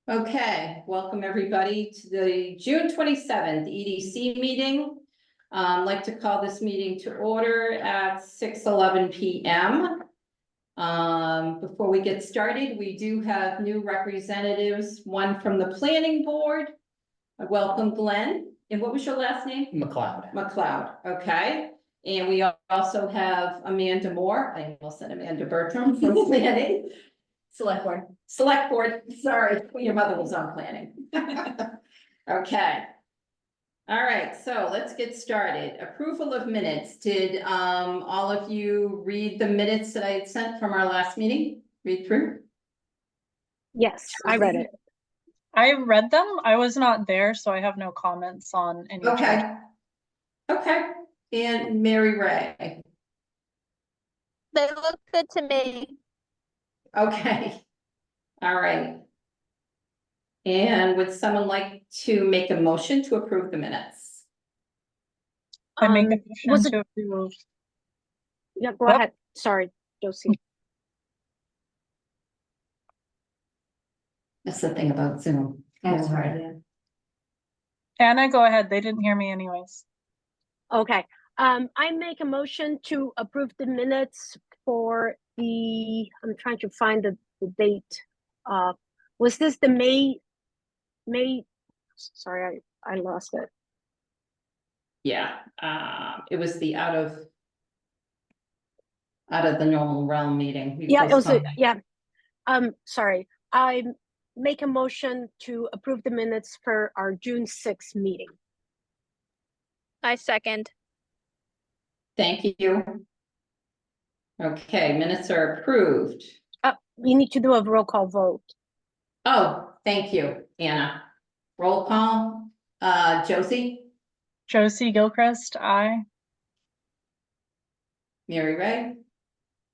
Okay, welcome everybody to the June 27th EDC meeting. I'd like to call this meeting to order at 6:11 PM. Before we get started, we do have new representatives, one from the planning board. I welcome Glenn. And what was your last name? McLeod. McLeod, okay. And we also have Amanda Moore. I almost said Amanda Bertram from planning. Select board. Select board, sorry, your mother was on planning. Okay. All right, so let's get started. Approval of minutes. Did all of you read the minutes that I had sent from our last meeting? Read through? Yes, I read it. I read them. I was not there, so I have no comments on any. Okay. changes. Okay, and Mary Ray. They look good to me. Okay. All right. And would someone like to make a motion to approve the minutes? I make a was motion it- to approve. Yeah, go Yep. ahead. Sorry, Josie. That's the thing about Zoom. That's right, yeah. Anna, go ahead. They didn't hear me anyways. Okay, I make a motion to approve the minutes for I'm trying to find the date. Was this the May, sorry, I lost it. Yeah, it was the out of the normal realm meeting. We Yeah, it was, postponed. yeah. Sorry, I make a motion to approve the minutes for our June 6th meeting. I second. Thank you. Okay, minutes are approved. We need to do a roll call vote. Oh, thank you, Anna. Roll call, Josie, Josie Gilchrist, aye. Mary Ray,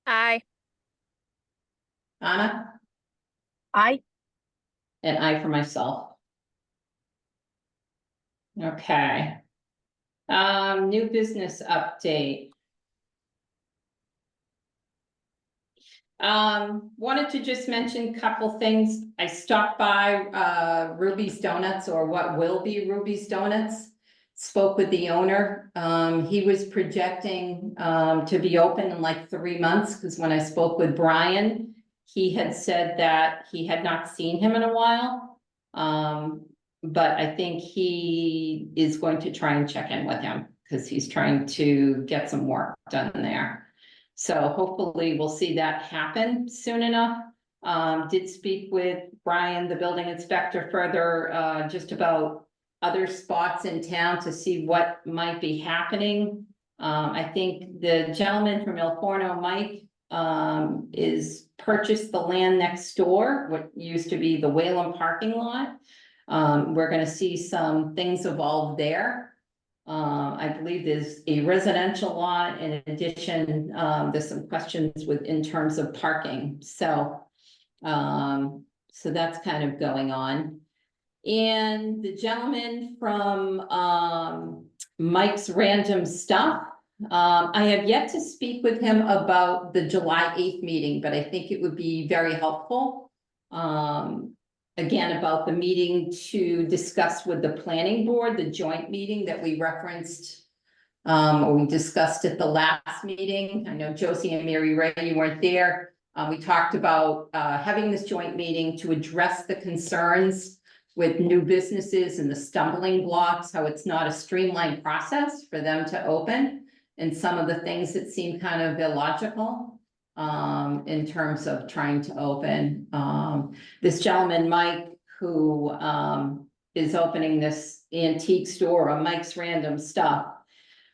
Aye. Anna, I and I for myself. Okay. New business update. Wanted to just mention a couple things. I stopped by Ruby's Donuts, or what will be Ruby's Donuts. Spoke with the owner. He was projecting to be open in like 3 months, because when I spoke with Brian, he had said that he had not seen him in a while. But I think he is going to try and check in with him, because he's trying to get some work done there. So hopefully we'll see that happen soon enough. Did speak with Brian, the building inspector, further, just about other spots in town to see what might be happening. I think the gentleman from El Forno, Mike, is purchased the land next door, what used to be the Whalen parking lot. We're gonna see some things evolve there. I believe there's a residential lot. In addition, there's some questions in terms of parking, so that's kind of going on. And the gentleman from Mike's Random Stuff, I have yet to speak with him about the July 8th meeting, but I think it would be very helpful. Again, about the meeting to discuss with the planning board, the joint meeting that we referenced, or we discussed at the last meeting. I know Josie and Mary Ray, you weren't there. We talked about having this joint meeting to address the concerns with new businesses and the stumbling blocks, how it's not a streamlined process for them to open, and some of the things that seem kind of illogical in terms of trying to open. This gentleman, Mike, who is opening this antique store on Mike's Random Stuff,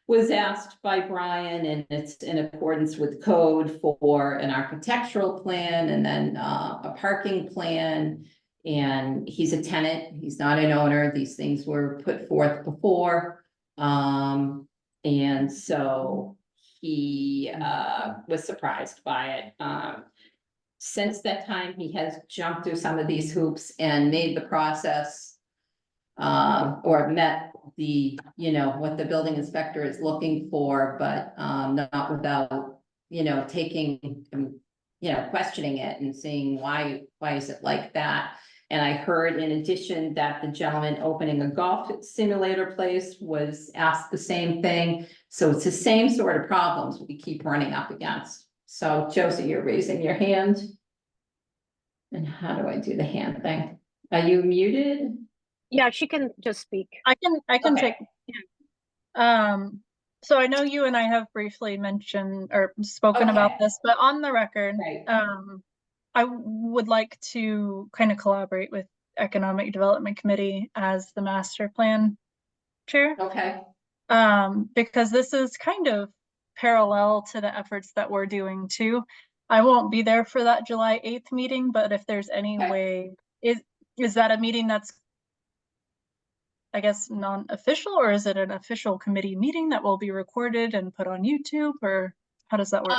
was asked by Brian, and it's in accordance with code, for an architectural plan and then a parking plan. And he's a tenant, he's not an owner. These things were put forth before. And so he was surprised by it. Since that time, he has jumped through some of these hoops and made the process or met the, what the building inspector is looking for, but not without, taking, questioning it and seeing why is it like that? And I heard in addition that the gentleman opening a golf simulator place was asked the same thing. So it's the same sort of problems we keep running up against. So Josie, you're raising your hand. And how do I do the hand thing? Are you muted? Yeah, she can just speak. I can Okay. take, so I know you and I have briefly mentioned or spoken about Okay. this, but on the record, Right. I would like to kind of collaborate with Economic Development Committee as the master plan chair. Okay, Because this is kind of parallel to the efforts that we're doing too. I won't be there for that July 8th meeting, but if there's any Okay. way, is that a meeting that's, I guess, non-official, or is it an official committee meeting that will be recorded and put on YouTube, or how does that work?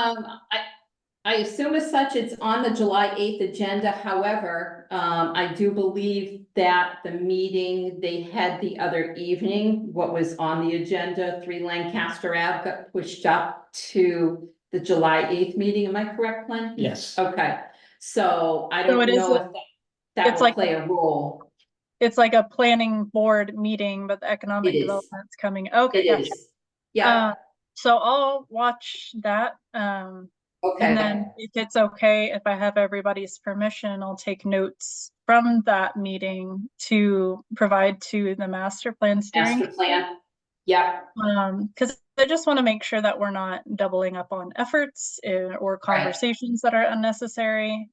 I assume as such, it's on the July 8th agenda. However, I do believe that the meeting they had the other evening, what was on the agenda, 3 Lancaster Ave, got pushed up to the July 8th meeting. Am I correct, Glenn? Yes. Okay, so I So don't it is know if that it's will like- play a role. It's like a planning board meeting, but the economic It is. development's coming. Okay, It gotcha. is. Yeah, So I'll watch that. And okay, then if it's okay, if I have everybody's permission, I'll take notes from that meeting to provide to the master plan steering. master plan. Yeah, Because I just want to make sure that we're not doubling up on efforts or conversations that are unnecessary.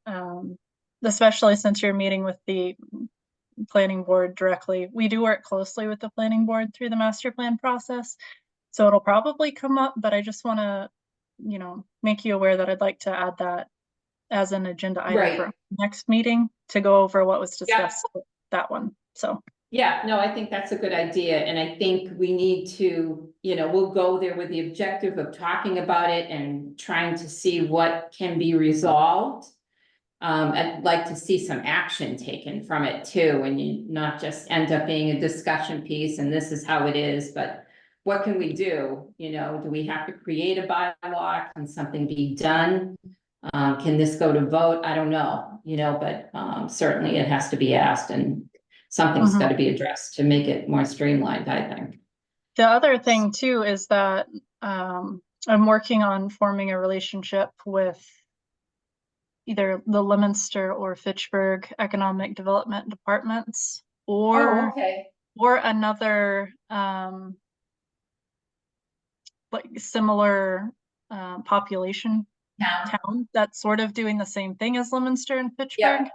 Especially since you're meeting with the planning board directly. We do work closely with the planning board through the master plan process. So it'll probably come up, but I just want to, make you aware that I'd like to add that as an agenda item for Right. next meeting to go over what was Yeah. discussed with that one. So yeah, no, I think that's a good idea, and I think we need to, we'll go there with the objective of talking about it and trying to see what can be resolved. I'd like to see some action taken from it too, and you not just end up being a discussion piece and this is how it is, but what can we do? Do we have to create a bylaw? Can something be done? Can this go to vote? I don't know, but certainly it has to be asked and something's Mhm. got to be addressed to make it more streamlined, I think. the other thing too is that I'm working on forming a relationship with either the Leominster or Fitchburg Economic Development Departments or Okay. another like similar population Now, town that's sort of doing the same thing as Leominster and Fitchburg.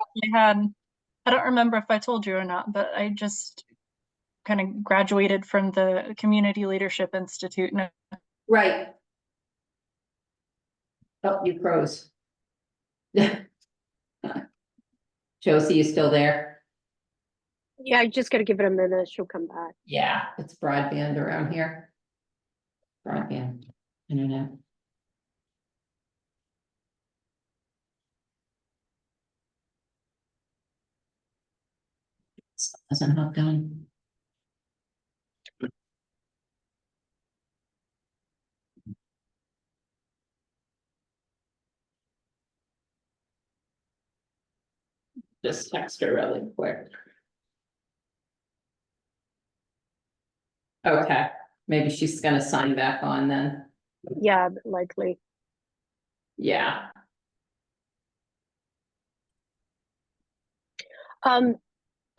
I don't remember if I told you or not, but I just kind of graduated from the Community Leadership Institute. And right. Oh, you froze. Josie, you still there? Yeah, I just gotta give it a minute. She'll come back. Yeah, it's broadband around here. Broadband, internet. Still hasn't hooked on. Just text her really quick. Okay, maybe she's gonna sign back on then. Yeah, likely. Yeah,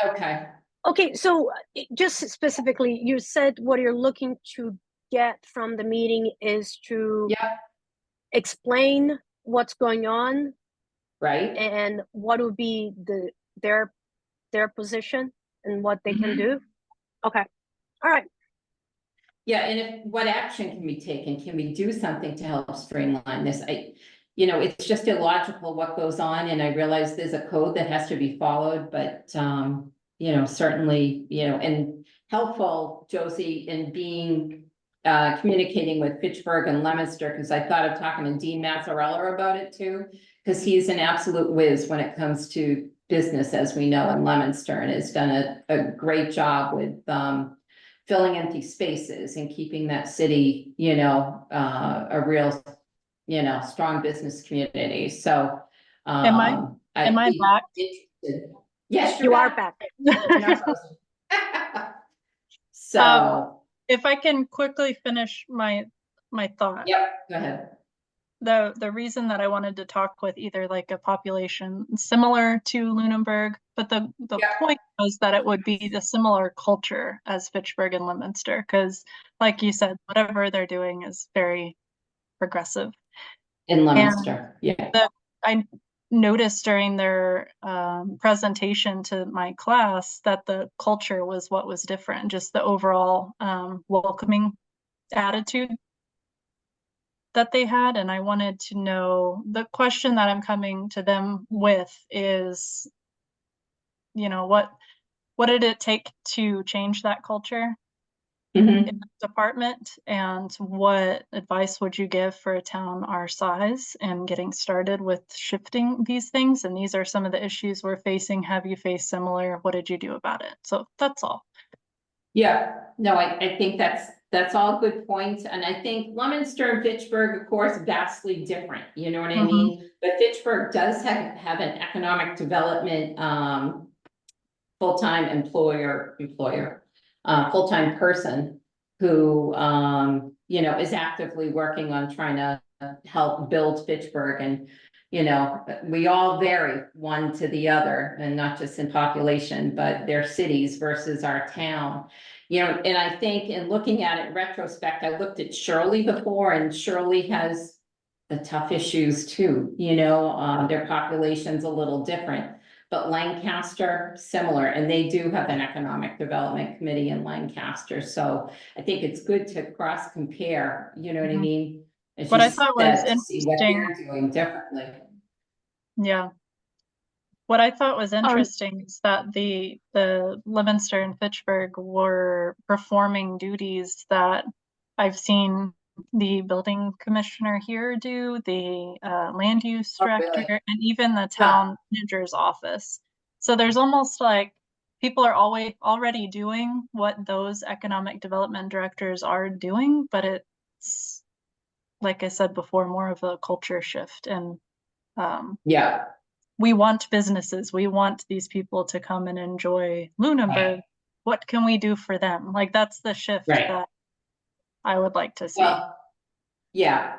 okay. Okay, so just specifically, you said what you're looking to get from the meeting is to Yep, explain what's going on right, and what would be their position and what they can Mhm. do. Okay, all right. yeah, and if, what action can be taken? Can we do something to help streamline this? It's just illogical what goes on, and I realize there's a code that has to be followed, but, certainly, and helpful, Josie, in being, communicating with Fitchburg and Leominster, because I thought of talking to Dean Mazzarella about it too, because he's an absolute whiz when it comes to business, as we know, in Leominster, and has done a great job with, filling empty spaces and keeping that city, a real, strong business community. So, Am I I'd be back? interested. Yes, You you're are back. back. You're not frozen. So, If I can quickly finish my thought. yep, go ahead. The reason that I wanted to talk with either like a population similar to Lunenburg, but the Yeah. point was that it would be the similar culture as Fitchburg and Leominster, because like you said, whatever they're doing is very progressive. In Leominster, yeah. I noticed during their presentation to my class that the culture was what was different, just the overall welcoming attitude that they had. And I wanted to know, the question that I'm coming to them with is, you know, what did it take to change that culture Mhm. in the department, and what advice would you give for a town our size and getting started with shifting these things? And these are some of the issues we're facing. Have you faced similar? What did you do about it? So that's all. Yeah, no, I think that's all good points, and I think Leominster and Fitchburg, of course, vastly different, you know what I Mhm. mean? But Fitchburg does have an economic development, full-time full-time person who, you know, is actively working on trying to help build Fitchburg. And, you know, we all vary one to the other, and not just in population, but their cities versus our town. You know, and I think in looking at it in retrospect, I looked at Shirley before, and Shirley has the tough issues too, you know, their population's a little different. But Lancaster, similar, and they do have an economic development committee in Lancaster, so I think it's good to cross compare, you know what I Mhm. mean? As What you I thought was said, to see what interesting, they're doing differently. yeah. What I thought was Um, interesting is that the Leominster and Fitchburg were performing duties that I've seen the building commissioner here do, the land use Oh, director, really? and even the Huh. town manager's office. So there's almost like people are always already doing what those economic development directors are doing, but it's, like I said before, more of a culture shift. And Yeah, we want businesses, we want these people to come and enjoy Lunenburg. right, What can we do for them? Like, that's the shift right. that I would like to see. Well, yeah.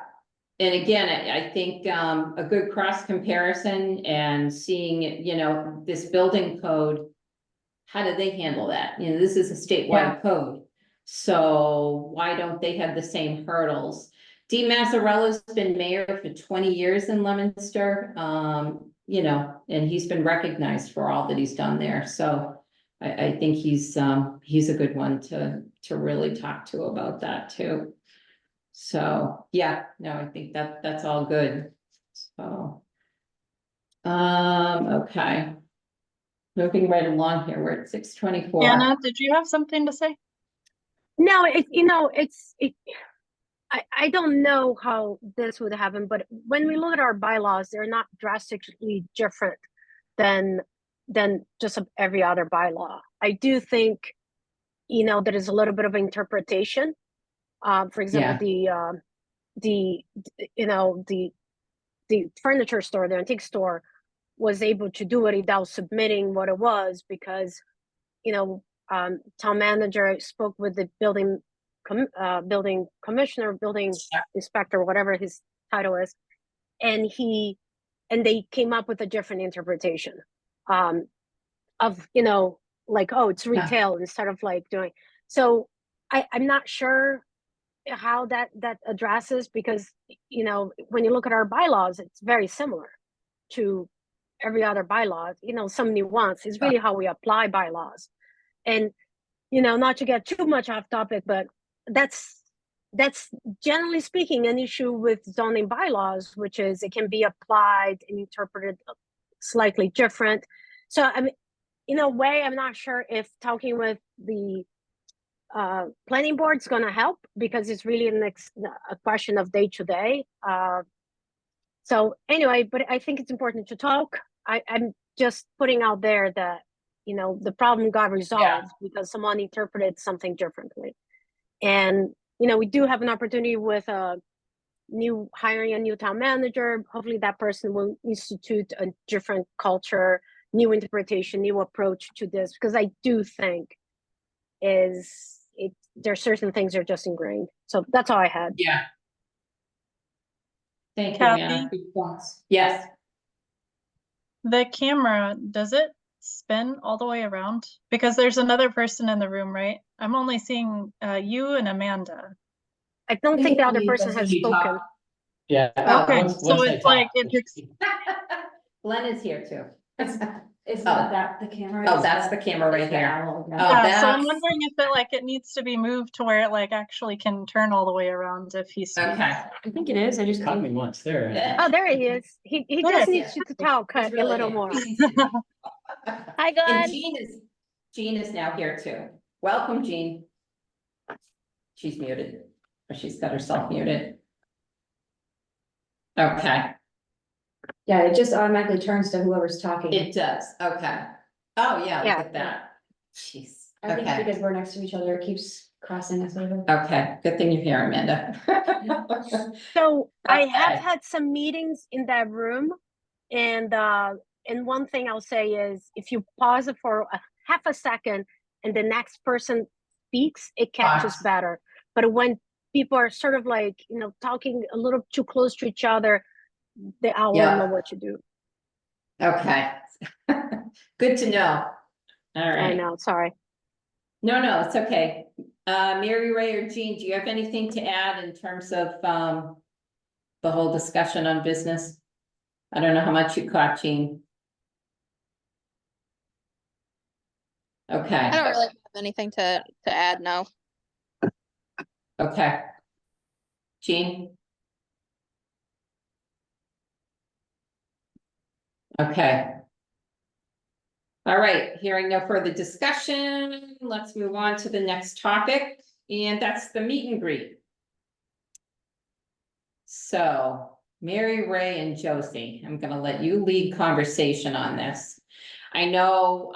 And again, I think, a good cross comparison and seeing, you know, this building code. How do they handle that? You know, this is a statewide code. So why don't they have the same hurdles? Dee Mazzarella's been mayor for 20 years in Leominster, you know, and he's been recognized for all that he's done there. So I think he's a good one to really talk to about that too. So, yeah, no, I think that's all good. So, okay. Moving right along here, we're at 6:24. Anna, did you have something to say? no, I don't know how this would happen, but when we look at our bylaws, they're not drastically different than just every other bylaw. I do think, there is a little bit of interpretation. For example, Yeah. the furniture store, the antique store, was able to do it without submitting what it was because, town manager spoke with the building commissioner, building inspector, whatever his title is, and they came up with a different interpretation of, like, oh, it's retail instead of like doing. So I'm not sure how that addresses, because when you look at our bylaws, it's very similar to every other bylaw. Some nuance is really how we apply bylaws. And not to get too much off topic, but that's generally speaking an issue with zoning bylaws, which is it can be applied and interpreted slightly different. So I mean, in a way, I'm not sure if talking with the planning board is going to help, because it's really a question of day to day. So anyway, but I think it's important to talk. I'm just putting out there that the problem got resolved because someone interpreted something differently. And we do have an opportunity with hiring a new town manager. Hopefully that person will institute a different culture, new interpretation, new approach to this, because I do think there's certain things that are just ingrained. So that's all I had. Yeah. Thank you, Kathy? Anna. Good points. Yes. The camera, does it spin all the way around? Because there's another person in the room, right? I'm only seeing you and Amanda. I don't think the other person has You talk- spoken. Yeah. Okay, once- so once I it's like, talk, it picks, Glenn is here too. Is Oh. that the camera? Oh, Is that's that- the camera right is the here. owl, Oh, yeah, so I'm that's- wondering if it needs to be moved to where it actually can turn all the way around if he speaks. Okay. I think it is. I just. caught me once there. Oh, there he is. He There just he needs you to talk He's a really little here. more. Hi, And Glenn. Jean is now here too. Welcome, Jean. She's muted, or she's got herself muted. Okay, Yeah, it just automatically turns to whoever's talking. it does, okay. Oh, yeah, Yeah. look at that. Jeez, I think okay, because we're next to each other, it keeps crossing us over. okay, good thing you're here, Amanda. So I have Okay. had some meetings in that room, and one thing I'll say is if you pause it for half a second and the next person speaks, it catches Pause. better. But when people are sort of talking a little too close to each other, the owl Yeah. won't know what to do. Okay. Good to know. All I right. know, sorry. No, it's okay. Mary Ray or Jean, do you have anything to add in terms of, the whole discussion on business? I don't know how much you caught, Jean. Okay, I don't really have anything to add, no. okay. Jean? Okay. All right, hearing no further discussion, let's move on to the next topic, and that's the meet and greet. So, Mary Ray and Josie, I'm gonna let you lead conversation on this. I know,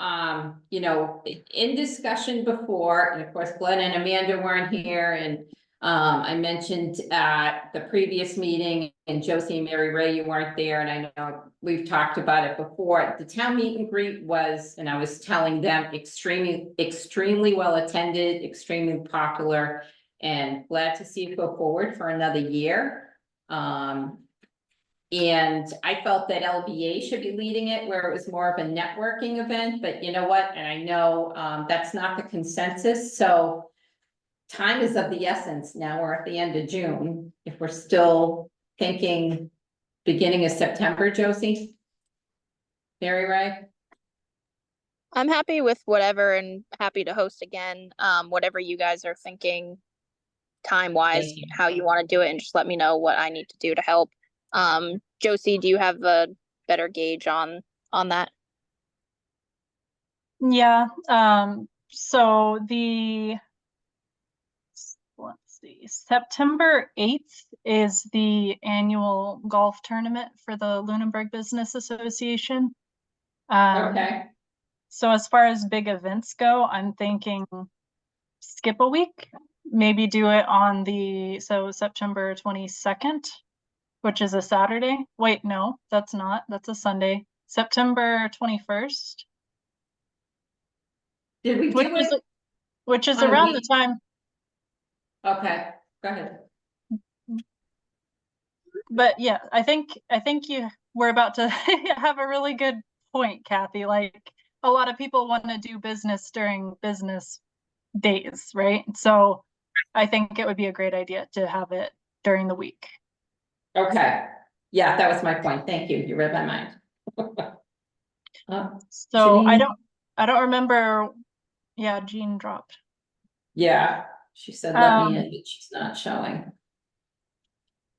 in discussion before, and of course Glenn and Amanda weren't here, and I mentioned at the previous meeting, and Josie and Mary Ray, you weren't there, and I know we've talked about it before. The town meet and greet was, and I was telling them, extremely well attended, extremely popular, and glad to see it go forward for another year. And I felt that LBA should be leading it where it was more of a networking event, but you know what? And I know, that's not the consensus, so time is of the essence. Now we're at the end of June. If we're still thinking beginning of September, Josie? Mary Ray? I'm happy with whatever and happy to host again, whatever you guys are thinking time-wise, Thank you. how you want to do it, and just let me know what I need to do to help. Josie, do you have a better gauge on that? Yeah, so let's see, September 8th is the annual golf tournament for the Lunenburg Business Association. Okay, So as far as big events go, I'm thinking skip a week, maybe do it on September 22nd, which is a Saturday. Wait, no, that's a Sunday. September 21st. did we do it? Which is on a around the week? time, Okay, go ahead. but yeah, I think we're about to have a really good point, Kathy. Like a lot of people want to do business during business days, right? So I think it would be a great idea to have it during the week. Okay, yeah, that was my point. Thank you. You read my mind. So Janine? I don't remember. Yeah, Jean dropped. Yeah, she said let me in, but she's not showing.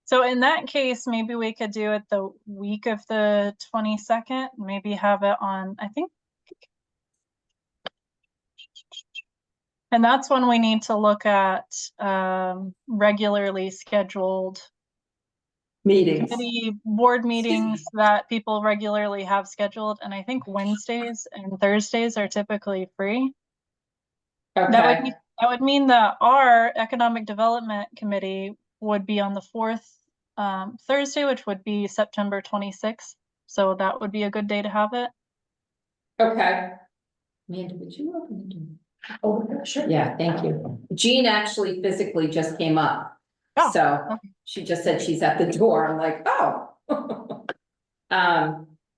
So in that case, maybe we could do it the week of the 22nd, maybe have it on, I think. And that's when we need to look at regularly scheduled Meetings. committee board meetings that people regularly have scheduled. And I think Wednesdays and Thursdays are typically free. Okay, That would mean that our Economic Development Committee would be on the fourth Thursday, which would be September 26th. So that would be a good day to have it. Okay. Amanda, would you open the door? Oh, sure. Yeah, thank you. Jean actually physically just came up. Oh, So okay. she just said she's at the door. I'm like, oh.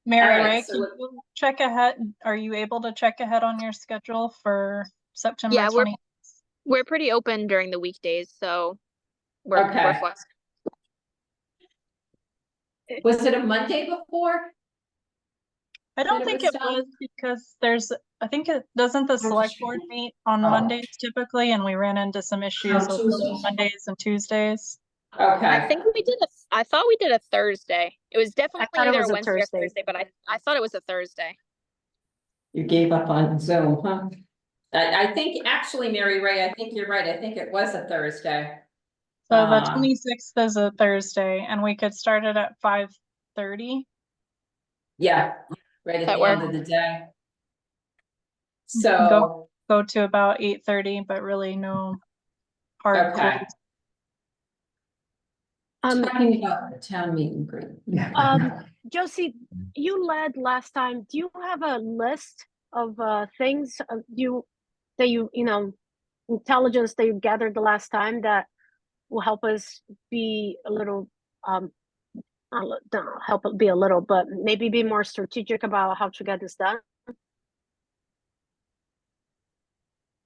Mary right, Ray, so can what- you check ahead? Are you able to check ahead on your schedule for September Yeah, 20? we're pretty open during the weekdays, so we're Okay. flexible. Was it a Monday before? I don't it think was it done? was because I think it doesn't the select board meet on Oh. Mondays typically, and we ran into some issues with both Mondays and Tuesdays. I Okay, think I thought we did a Thursday. It was definitely thought it either was a a Wednesday or Thursday. Thursday, but I thought it was a Thursday. you gave up on Zoom, huh? I think, actually, Mary Ray, I think you're right. I think it was a Thursday. So the Uh, 26th is a Thursday, and we could start it at 5:30. Yeah, right at That the end worked. of the day. Mhm. So, Go to about 8:30, but really no hard okay, close. talking about the town meeting great. Josie, you led last time. Do you have a list of things that you know intelligence that you gathered the last time that will help us be a little don't help it be a little, but maybe be more strategic about how to get this done?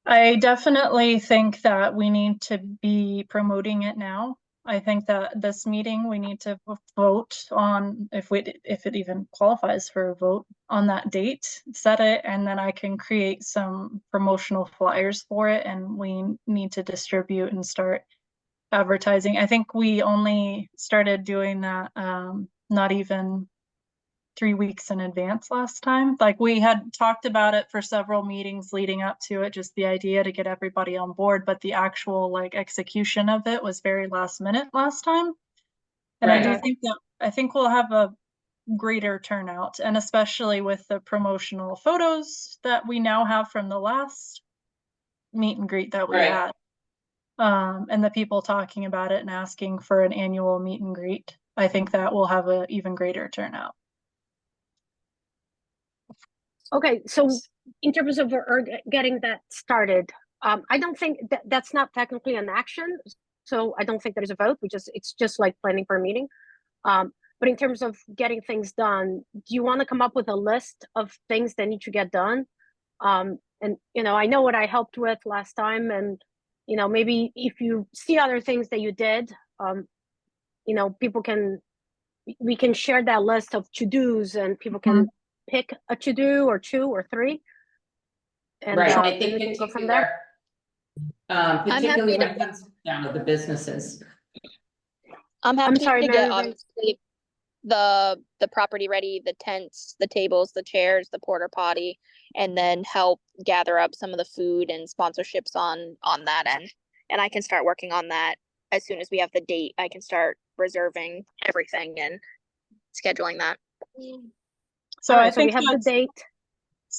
I definitely think that we need to be promoting it now. I think that this meeting, we need to vote on if it even qualifies for a vote on that date, set it, and then I can create some promotional flyers for it, and we need to distribute and start advertising. I think we only started doing that not even 3 weeks in advance last time. Like we had talked about it for several meetings leading up to it, just the idea to get everybody on board, but the actual like execution of it was very last minute last time. And I do Right. think I think we'll have a greater turnout, and especially with the promotional photos that we now have from the last meet and greet that we Right. had. And the people talking about it and asking for an annual meet and greet. I think that will have an even greater turnout. Okay, so in terms of getting that started, I don't think that's not technically an action. So I don't think there's a vote. It's just like planning for a meeting. But in terms of getting things done, do you want to come up with a list of things that need to get done? And I know what I helped with last time, and maybe if you see other things that you did, we can share that list of to-dos, and people can pick a to-do or 2 or 3. And Right, I and think we can go from there. particularly happy when it comes down to the businesses. I'm happy sorry, to Mary get Ray. obviously the property ready, the tents, the tables, the chairs, the porta potty, and then help gather up some of the food and sponsorships on that end. And I can start working on that as soon as we have the date. I can start reserving everything and scheduling that. So All I right, so we think have the that's date,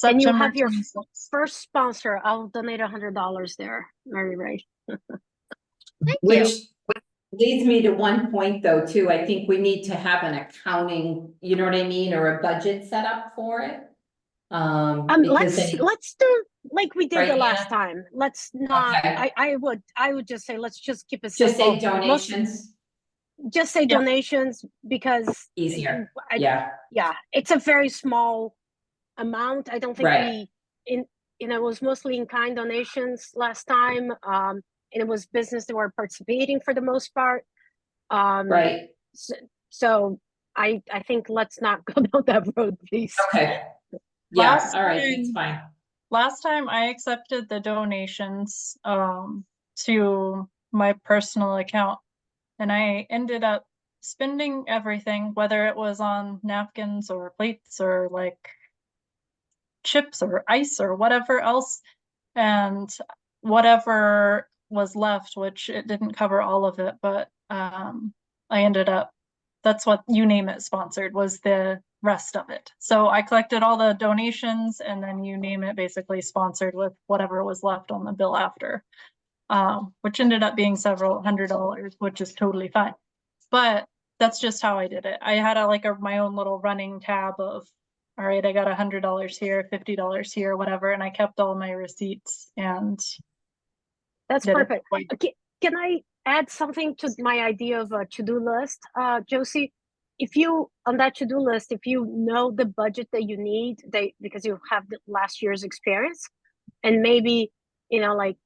and you September have your 26th. first sponsor. I'll donate $100 there, Mary Ray. Thank you. Which leads me to one point though, too. I think we need to have an accounting, you know what I mean, or a budget set up for it. Because Let's do like we did Right, the last Anna? time. Let's not. Okay. I would just say let's just keep it just simple. say donations, Just say Yeah. donations, because easier, yeah, it's a very small amount. I don't think Right. it was mostly in kind donations last time. And it was business that were participating for the most part. right, So I think let's not go down that road, please. okay. Yeah, Last all right, that's time- fine. Last time I accepted the donations to my personal account, and I ended up spending everything, whether it was on napkins or plates or like chips or ice or whatever else, and whatever was left, which it didn't cover all of it, but I ended up, that's what You Name It sponsored, was the rest of it. So I collected all the donations, and then You Name It basically sponsored with whatever was left on the bill after, which ended up being several $100s, which is totally fine. But that's just how I did it. I had my own little running tab of, all right, I got $100 here, $50 here, whatever, and I kept all my receipts and That's did it perfect. that way. Okay, can I add something to my idea of a to-do list? Josie, if you, on that to-do list, if you know the budget that you need, because you have the last year's experience, and maybe, like,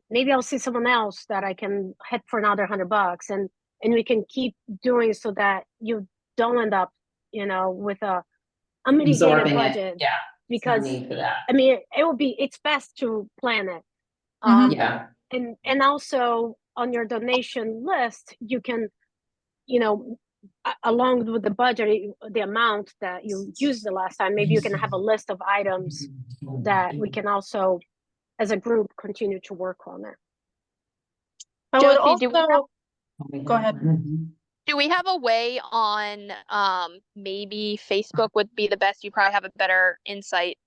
maybe I'll see someone else that I can hit for another $100, and we can keep doing so that you don't end up, with a unmitigated Absorbing it, budget. yeah. No Because, need for that. I mean, it's best to plan it. Mhm. Yeah, And also on your donation list, you can, along with the budget, the amount that you used the last time, maybe you can have a list of items that we can also, as a group, continue to work on it. I would Josie, do we have- also, go ahead. Do we have a way on, maybe Facebook would be the best, you probably have a better insight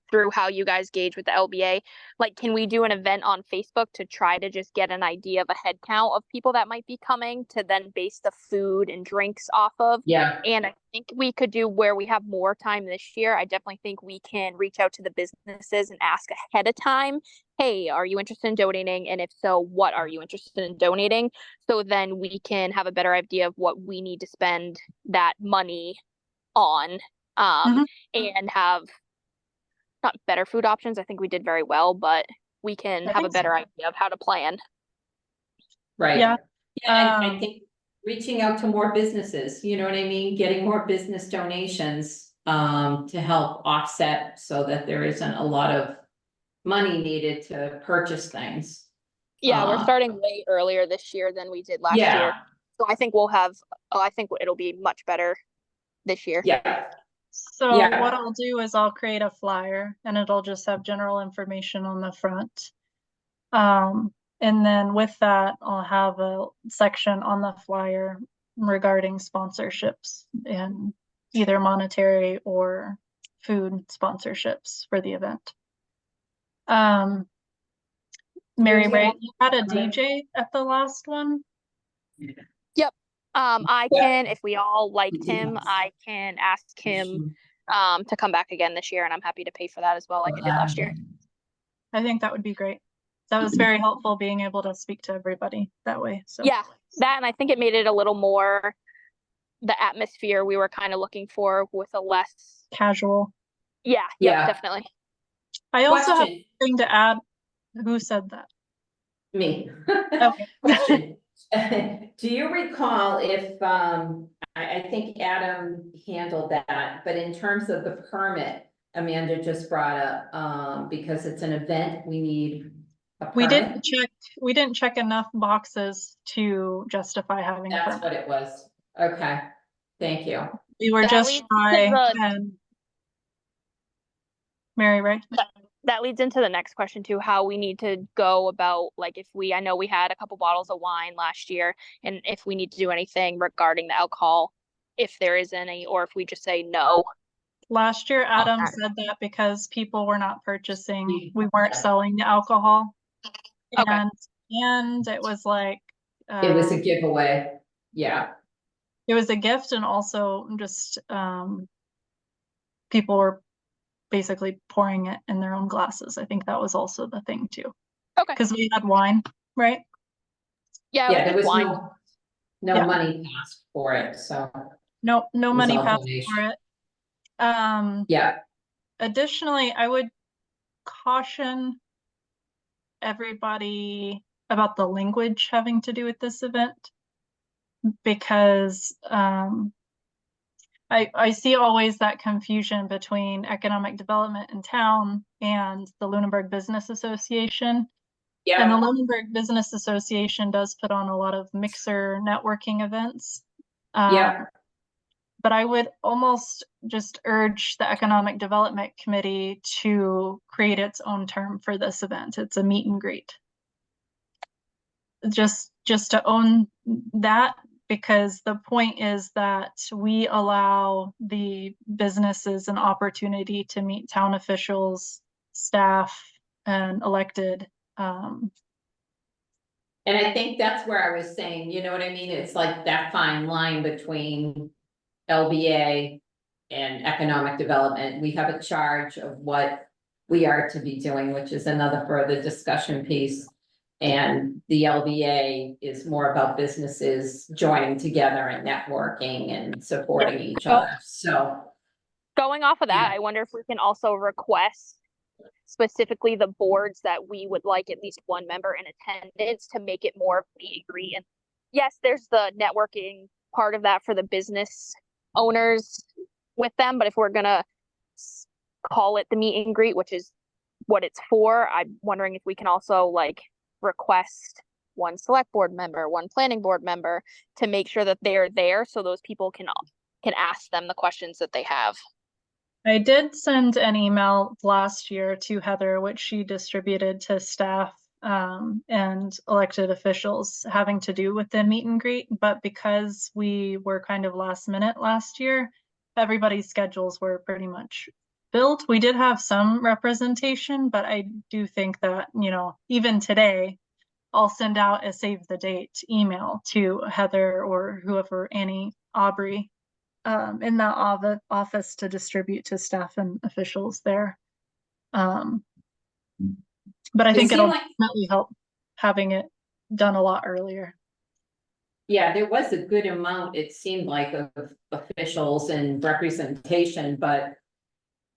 through how you guys gauge with the LBA. Like, can we do an event on Facebook to try to just get an idea of a head count of people that might be coming to then base the food and drinks off of? yeah, And I think we could do where we have more time this year. I definitely think we can reach out to the businesses and ask ahead of time, hey, are you interested in donating? And if so, what are you interested in donating? So then we can have a better idea of what we need to spend that money on, Mhm. and have not better food options. I think we did very well, but we can I have a think so. better idea of how to plan. right. Yeah. Yeah, and I Um, think reaching out to more businesses, you know what I mean, getting more business donations to help offset so that there isn't a lot of money needed to purchase things. Yeah, we're Uh, starting way earlier this year than we did last Yeah, year. So I think we'll have, I think it'll be much better this year. yeah, So Yeah. what I'll do is I'll create a flyer and it'll just have general information on the front. And then with that, I'll have a section on the flyer regarding sponsorships and either monetary or food sponsorships for the event. Mary Rosie, Ray, you had a DJ at the last one? I Yeah. can, if we all liked him, I can ask him to come back again this year, and I'm happy to pay for that as well, like I did last year. I think that would be great. That was very helpful being able to speak to everybody that way. So Yeah, that, and I think it made it a little more the atmosphere we were kind of looking for with a less, casual. yeah, Yeah. definitely. I also have Question, a thing to add. Who said that? me. Okay. Question. Do you recall if, I think Adam handled that, but in terms of the permit, Amanda just brought up, because it's an event, we need a We permit? we didn't check enough boxes to justify having a That's permit. what it was. Okay, thank you. We were That just leads to shy the- and Mary Ray. That leads into the next question too, how we need to go about, like, if I know we had a couple bottles of wine last year, and if we need to do anything regarding the alcohol, if there is any, or if we just say no. Last year, Adam Okay. said that because people were not purchasing, we Yeah. weren't selling the alcohol. Okay. And it was like, It was a giveaway. Yeah, it was a gift, and also just, people were basically pouring it in their own glasses. I think that was also the thing too. Okay. Because we had wine, right? Yeah, yeah, there just was wine. no Yeah. money passed for it, so, No It was money all passed donation. for it. yeah. Additionally, I would caution everybody about the language having to do with this event, because I see always that confusion between economic development in town and the Lunenburg Business Association. And the Yeah, Lunenburg Business Association does put on a lot of mixer networking events. yeah, But I would almost just urge the Economic Development Committee to create its own term for this event. It's a meet and greet. Just to own that, because the point is that we allow the businesses an opportunity to meet town officials, staff, and elected. and I think that's where I was saying, you know what I mean? It's like that fine line between LBA and economic development, we have a charge of what we are to be doing, which is another further discussion piece. And the LBA is more about businesses joining together and networking and supporting each Well- other, so. Going off of that, Yeah. I wonder if we can also request specifically the boards that we would like at least one member in attendance to make it more of a meet and greet. And yes, there's the networking part of that for the business owners with them, but if we're gonna call it the meet and greet, which is what it's for, I'm wondering if we can also like request one select board member, one planning board member to make sure that they're there so those people can ask them the questions that they have. I did send an email last year to Heather, which she distributed to staff and elected officials having to do with the meet and greet. But because we were kind of last minute last year, everybody's schedules were pretty much filled. We did have some representation, but I do think that, you know, even today, I'll send out a save the date email to Heather or whoever, Annie, Aubrey, in that office to distribute to staff and officials there. But I It think seemed it'll like- definitely help having it done a lot earlier. Yeah, there was a good amount, it seemed like, of officials and representation, but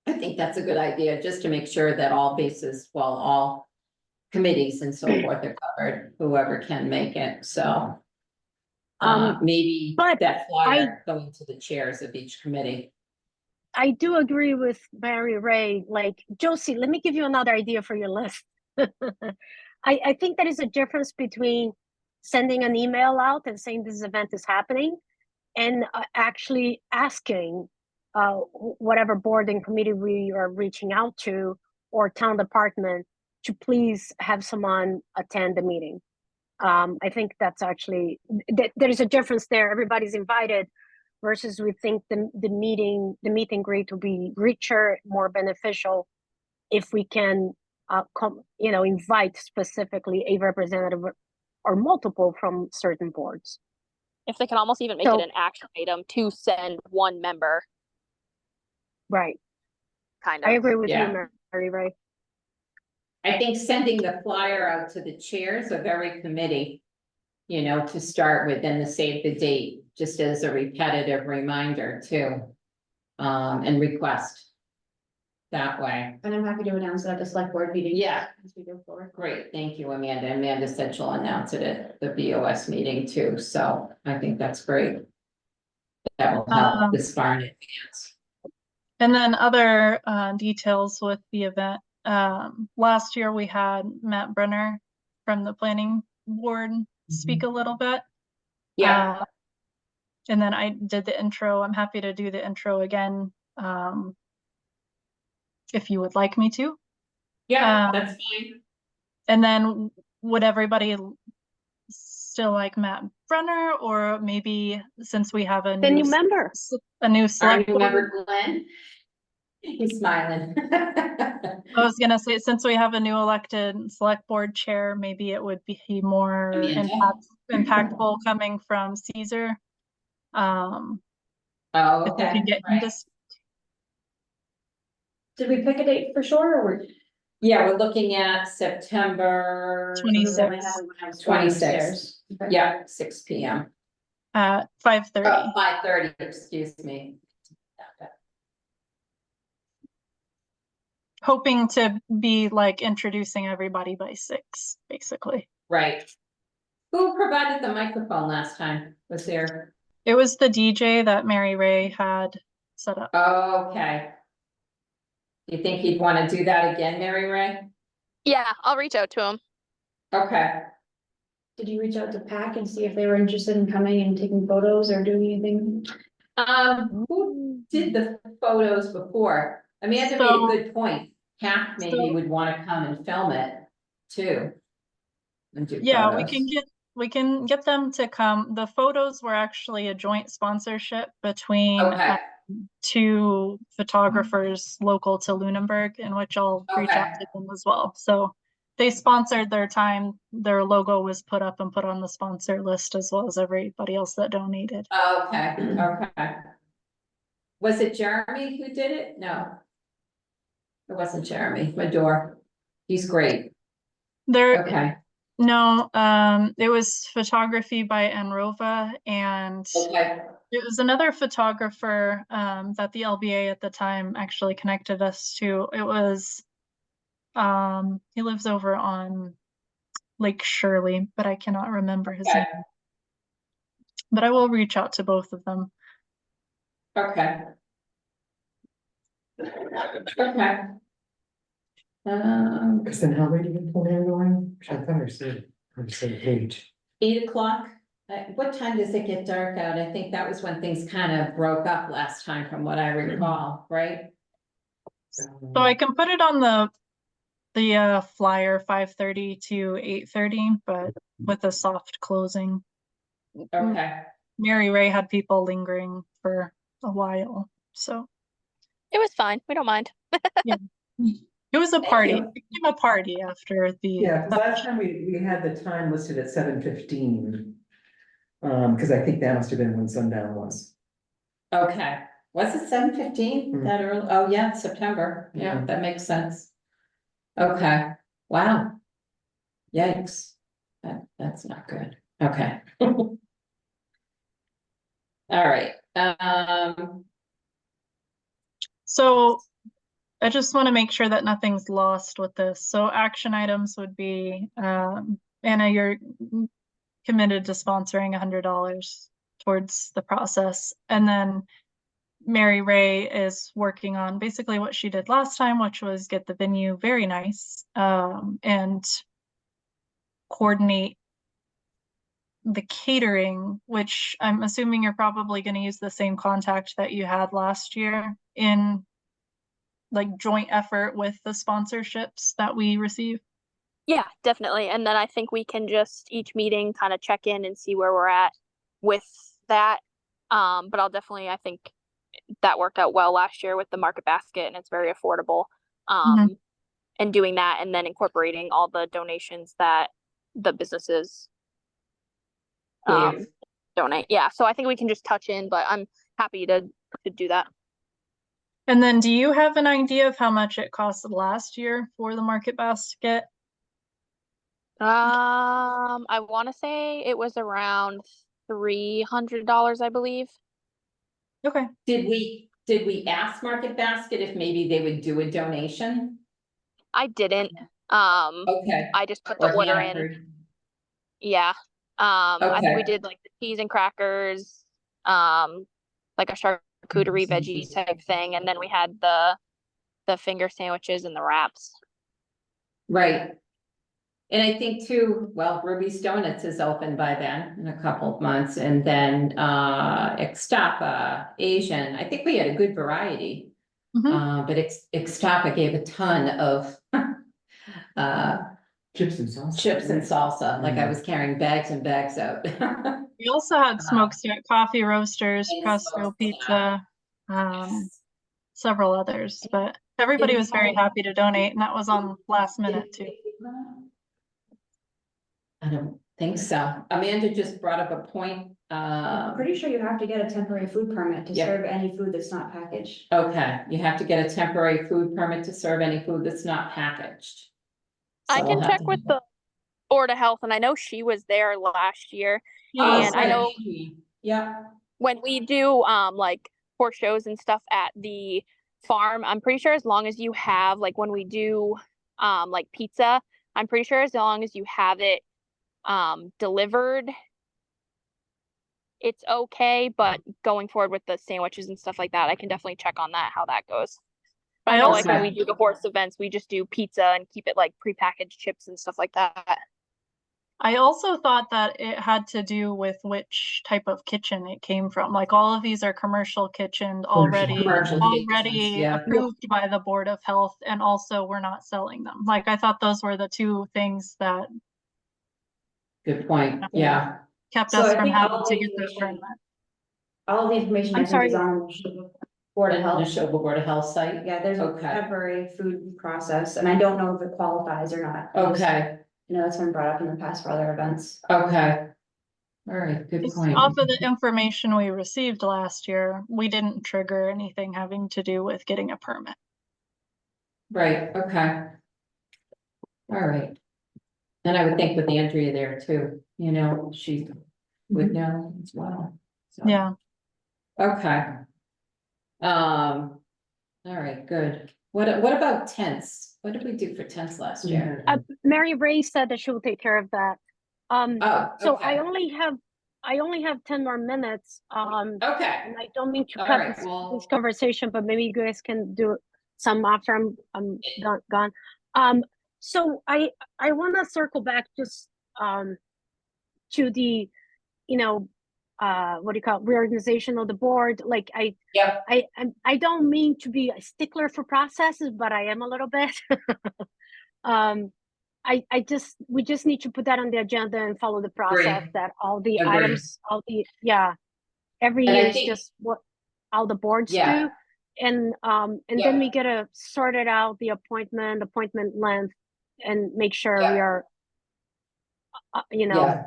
I think that's a good idea, just to make sure that all bases, well, all committees and so forth are covered, whoever can make it, so. Maybe but that flyer going to the chairs of each committee. I do agree with Mary Ray, like, Josie, let me give you another idea for your list. I think there is a difference between sending an email out and saying this event is happening and actually asking whatever board and committee we are reaching out to or town department to please have someone attend the meeting. I think that's actually, there is a difference there. Everybody's invited versus we think the meet and greet will be richer, more beneficial if we can invite specifically a representative or multiple from certain boards. If they can almost even make So- it an action item to send one member, Right. kind of. I agree with Yeah. you, Mary Ray. I think sending the flyer out to the chairs of every committee, you know, to start with, and to save the date, just as a repetitive reminder too. And request. That way. And I'm happy to announce that at the select board meeting. Yeah. As we go forward. Great, thank you, Amanda. Amanda said she'll announce it at the BOS meeting too, so I think that's great. That will help this far in advance. And then other details with the event. Last year we had Matt Brenner from the planning board speak a little bit. Yeah, And then I did the intro. I'm happy to do the intro again. If you would like me to. yeah, um, that's fine. And then would everybody still like Matt Brenner, or maybe since we have a The new new member. Our select new board, member Glenn. He's smiling. I was gonna say, since we have a new elected select board chair, maybe it would be more Amanda? impactful coming from Caesar. Oh, If we okay, can get him to right. Did we pick a date for sure, or we're? Yeah, we're looking at September. 26th. 26th. Yeah, 6 p.m. at 5:30. 5:30, excuse me. Hoping to be like introducing everybody by 6, basically. Right. Who provided the microphone last time? Was there? It was the DJ that Mary Ray had set up. Okay. You think he'd want to do that again, Mary Ray? Yeah, I'll reach out to him. Okay. Did you reach out to PAC and see if they were interested in coming and taking photos or doing anything? Who did the photos before? Amanda made a So- good point. Cap maybe so- would want to come and film it too. And do Yeah, photos. we can get them to come. The photos were actually a joint sponsorship between Okay, 2 photographers local to Lunenburg, in which I'll reach out Okay. to them as well. So they sponsored their time. Their logo was put up and put on the sponsor list, as well as everybody else that donated. okay. Was it Jeremy who did it? No. It wasn't Jeremy, Madore. He's great. There, Okay, no, it was photography by Enrova, and okay, it was another photographer that the LBA at the time actually connected us to. It was he lives over on Lake Shirley, but I cannot remember his okay, name. But I will reach out to both of them. okay. Okay. Because then how late do you plan going? I thought I said 8. 8 o'clock. What time does it get dark out? I think that was when things kind of broke up last time from what I recall, right? So I can put it on the flyer 5:30 to 8:30, but with a soft closing. Okay, Mary Ray had people lingering for a while, so It was fine. We don't mind. it was a Thank party. you. It became a party after the Yeah, 'cause last time we had the time listed at 7:15. Because I think that must have been when sundown was. okay. Was it 7:15 Mhm. that early? Oh, yeah, September. Yeah, Mhm. that makes sense. Okay, wow. Yikes. That's not good. Okay. All right, So I just want to make sure that nothing's lost with this. So action items would be, Anna, you're committed to sponsoring $100 towards the process. And then Mary Ray is working on basically what she did last time, which was get the venue very nice, and coordinate the catering, which I'm assuming you're probably going to use the same contact that you had last year in like joint effort with the sponsorships that we receive. Yeah, definitely. And then I think we can just each meeting kind of check in and see where we're at with that. But I'll definitely, I think that worked out well last year with the market basket and it's very affordable. Mhm. And doing that and then incorporating all the donations that the businesses Dave. donate. Yeah, so I think we can just touch in, but I'm happy to do that. And then do you have an idea of how much it costed last year for the market basket? I want to say it was around $300, I believe. Okay. Did we ask Market Basket if maybe they would do a donation? I didn't. Okay. I just put the Or order in. Hannaford? Yeah. I think we Okay. did like the cheese and crackers, like a charcuterie veggie type thing, and then we had the finger sandwiches and the wraps. Right. And I think too, well, Ruby's Donuts is open by then in a couple of months, and then Ixtapa, Asian, I think we had a good variety. Mhm. But Ixtapa gave a ton of Chips and salsa. chips and salsa, like I was carrying bags and bags out. We also had smokestack coffee roasters, And Presto smokestack. pizza, several others, but everybody was very happy to donate, and that was on last minute too. I don't think so. Amanda just brought up a point. I'm pretty sure you have to get a temporary food permit to Yeah. serve any food that's not packaged. Okay, you have to get a temporary food permit to serve any food that's not packaged. I So can we'll have check to- with the Board of Health, and I know she was there last year. Oh, and I great. know Yeah, when we do like horse shows and stuff at the farm, I'm pretty sure as long as you have like when we do like pizza, I'm pretty sure as long as you have it delivered, it's okay. But going forward with the sandwiches and stuff like that, I can definitely check on that, how that goes. But I know like when also- we do the horse events, we just do pizza and keep it like prepackaged chips and stuff like that. I also thought that it had to do with which type of kitchen it came from. Like all of these are commercial kitchened already, Commercial kitchens, yeah. approved by the Board of Health, and also we're not selling them. Like I thought those were the two things that Good point, yeah. kept So us I from think having all to the get the information- permit. All the information I I'm think sorry. is on the Board of The Health. Neshoba Board of Health site? Yeah, there's a Okay. temporary food process, and I don't know if it qualifies or not. Okay, You know, it's been brought up in the past for other events. okay. all right, good Just point. off of the information we received last year, we didn't trigger anything having to do with getting a permit. Right, okay. All right. And I would think with Andrea there too, you know, she would know as well. So, Yeah, okay. All right, good. What about tents? What did we do for tents last year? Mary Ray said that she will take care of that. Oh, So okay, I only have 10 more minutes. okay, And I don't mean to all cut right, this well, conversation, but maybe you guys can do some after I'm gone. So I want to circle back just to the, you know, what do you call it, reorganization of the board. Like yep, I don't mean to be a stickler for processes, but I am a little bit. We just need to put that on the agenda and follow the process agree, that all the agree. items, every And I year is think, just what all the boards yeah, do. And yeah, then we gotta sort it out, the appointment length, and make sure we yeah, are, you know, yeah,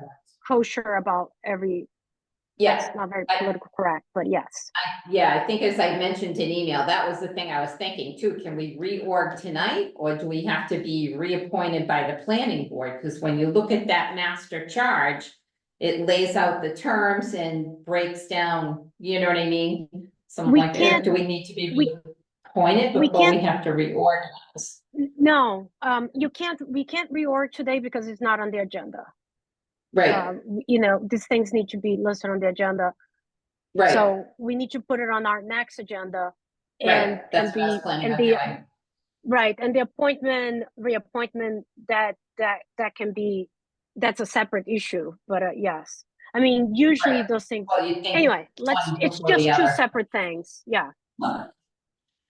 kosher about every, yeah. that's not very I- political correct, but yes. Yeah, I think as I mentioned in email, that was the thing I was thinking too. Can we reorg tonight? Or do we have to be reappointed by the planning board? Because when you look at that master charge, it lays out the terms and breaks down, you know what I mean? Something We like that. can't, Do we need to be we- appointed we before we can't- have to reorganize? no, we can't reorg today because it's not on the agenda. Right, You know, these things need to be listed on the agenda. right, So we need to put it on our next agenda. right. That's what I was planning on doing. Right, and the reappointment, that can be, that's a separate issue, but yes. I mean, usually Right. those things, Well, you think anyway, one it's before the just two other. separate things, yeah.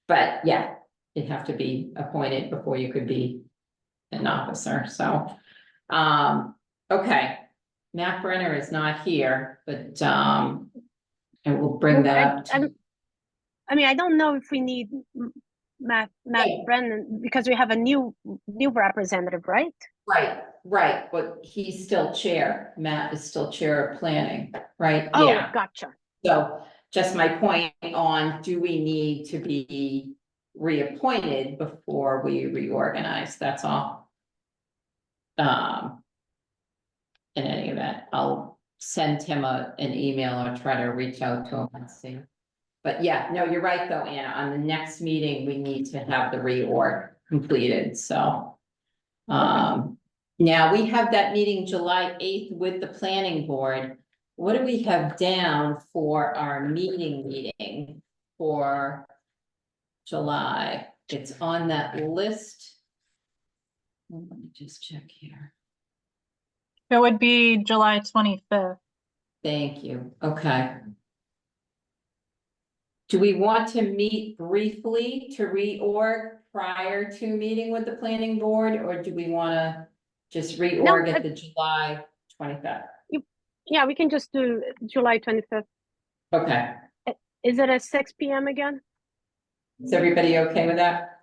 But yeah, you'd have to be appointed before you could be an officer, so. Okay, Matt Brenner is not here, but, and we'll bring Well, that up. I mean, I don't know if we need Matt Yeah. Brennan, because we have a new representative, right? Right, but he's still chair, Matt is still chair of planning, right? Oh, Yeah. gotcha. So just my point on, do we need to be reappointed before we reorganize, that's all. In any event, I'll send him an email or try to reach out to him and see. But yeah, no, you're right though, Anna, on the next meeting, we need to have the reorg completed, so. Now we have that meeting July 8th with the planning board. What do we have down for our meeting for July? It's on that list. Let me just check here. it would be July 25th. Thank you, okay. Do we want to meet briefly to reorg prior to meeting with the planning board, or do we wanna just reorg at the July 25th? Yeah, we can just do July 25th. Okay, Is it at 6 p.m. again? is everybody okay with that?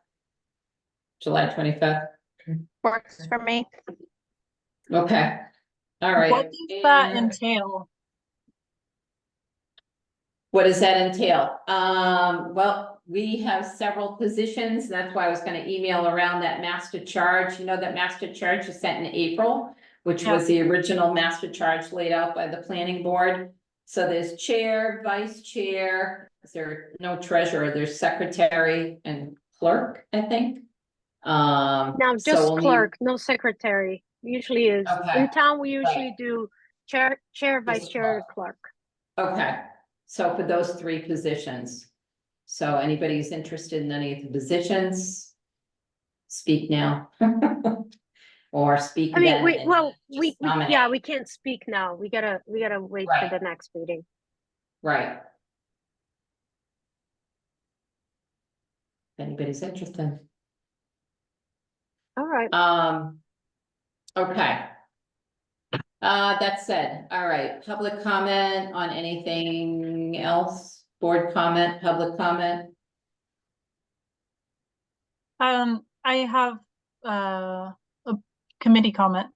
July 25th, Works for me. okay, all right. What does that And entail? what does that entail? Well, we have several positions, that's why I was gonna email around that master charge, you know, that master charge was sent in April, which was the original master charge laid out by the planning board. So there's chair, vice chair, there's no treasurer, there's secretary and clerk, I think. Now, So just we'll need- clerk, no secretary. Usually is, Okay, in town, we usually do chair, vice Just chair, clerk. Okay, so for those three positions. So anybody who's interested in any of the positions, speak now. Or speak I mean, then. and just nominate. yeah, we can't speak now. We gotta wait for Right. the next meeting. Right. If anybody's interested. All right. Okay. That said, all right, public comment on anything else? Board comment, public comment? I have a committee comment.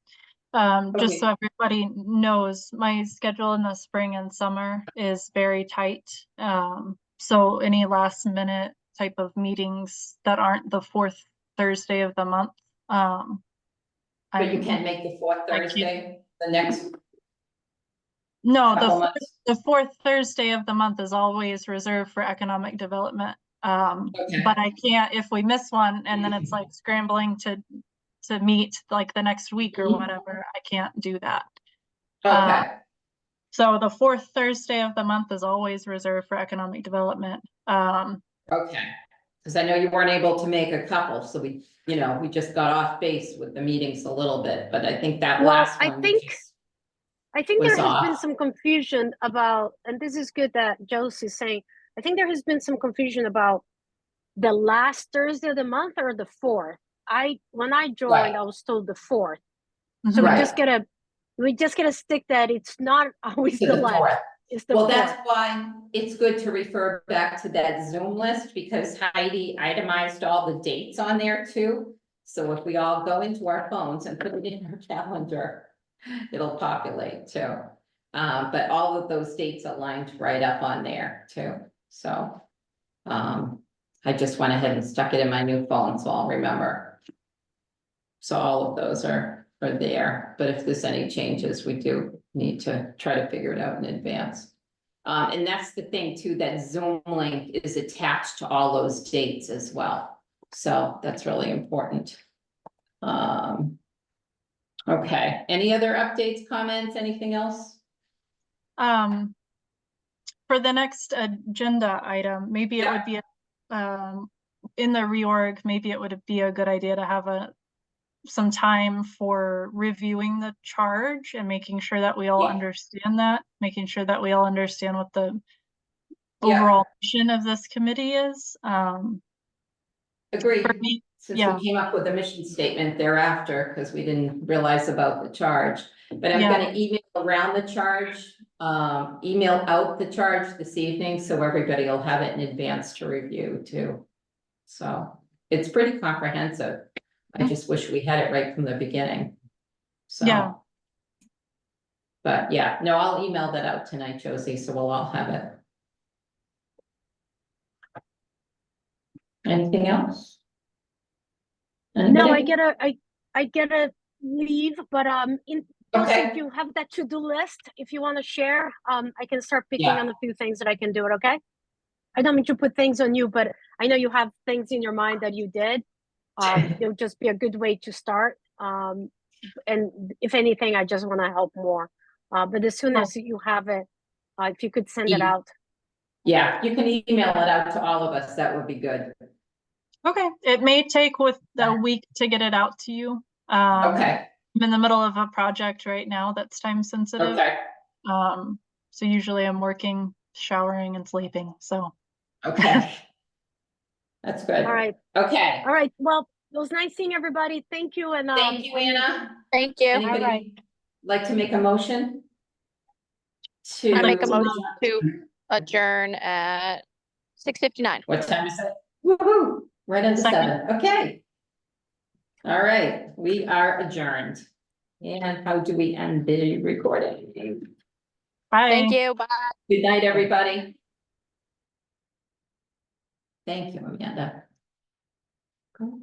Just so Okay. everybody knows, my schedule in the spring and summer is very tight. So any last minute type of meetings that aren't the fourth Thursday of the month, But you I'm- can make the fourth I can't- Thursday, the next No, couple months? the fourth Thursday of the month is always reserved for economic development. Okay. But I can't, if we miss one and then it's like scrambling to meet like the next week or Mhm. whatever, I can't do that. Okay, So the fourth Thursday of the month is always reserved for economic development. okay. Because I know you weren't able to make a couple, so we, we just got off base with the meetings a little bit, but I think that Well, last I one. think there was has been off. some confusion about, and this is good that Josie's saying, I think there has been some confusion about the last Thursday of the month or the fourth. When I joined, Right. I was told the fourth. So Right. we just gotta stick that it's not always To the the last, fourth. it's the Well, fourth. that's why it's good to refer back to that Zoom list because Heidi itemized all the dates on there too. So if we all go into our phones and put it in our calendar, it'll populate too. But all of those dates are lined right up on there too, so. I just went ahead and stuck it in my new phone, so I'll remember. So all of those are there, but if there's any changes, we do need to try to figure it out in advance. And that's the thing too, that Zoom link is attached to all those dates as well. So that's really important. Okay, any other updates, comments, anything else? For the next agenda item, maybe it would be in the reorg, maybe it would be a good idea to have some time for reviewing the charge and making sure that we all Yeah. understand that, making sure that we all understand what the Yeah. overall mission of this committee is. Agreed. For me, Since yeah. we came up with a mission statement thereafter, because we didn't realize about the charge. But I'm Yeah. gonna email around the charge, email out the charge this evening, so everybody will have it in advance to review too. So it's pretty comprehensive. I just wish we had it right from the beginning. So. Yeah. But yeah, no, I'll email that out tonight, Josie, so we'll all have it. Anything else? No, I Anybody? gotta leave, but Josie, Okay. if you have that to-do list, if you wanna share, I can start picking Yeah. on a few things that I can do it, okay? I don't mean to put things on you, but I know you have things in your mind that you did. It'll just be a good way to start. And if anything, I just wanna help more. But as soon as you have it, if you could send it out. Yeah, you can email it out to all of us, that would be good. Okay, it may take a week to get it out to you. Okay, I'm in the middle of a project right now that's time sensitive. okay, So usually I'm working, showering and sleeping, so. okay. That's good. All right, Okay, all right. Well, it was nice seeing everybody. Thank you, and thank you, Anna. Thank you. Anybody like to make a motion? To. I make a motion to adjourn at 6:59. What time is it? Woo-hoo, right under Second. 7, okay. All right, we are adjourned. And how do we end the recording? Bye. Thank you. Bye. Good night, everybody. Thank you, Amanda. Cool.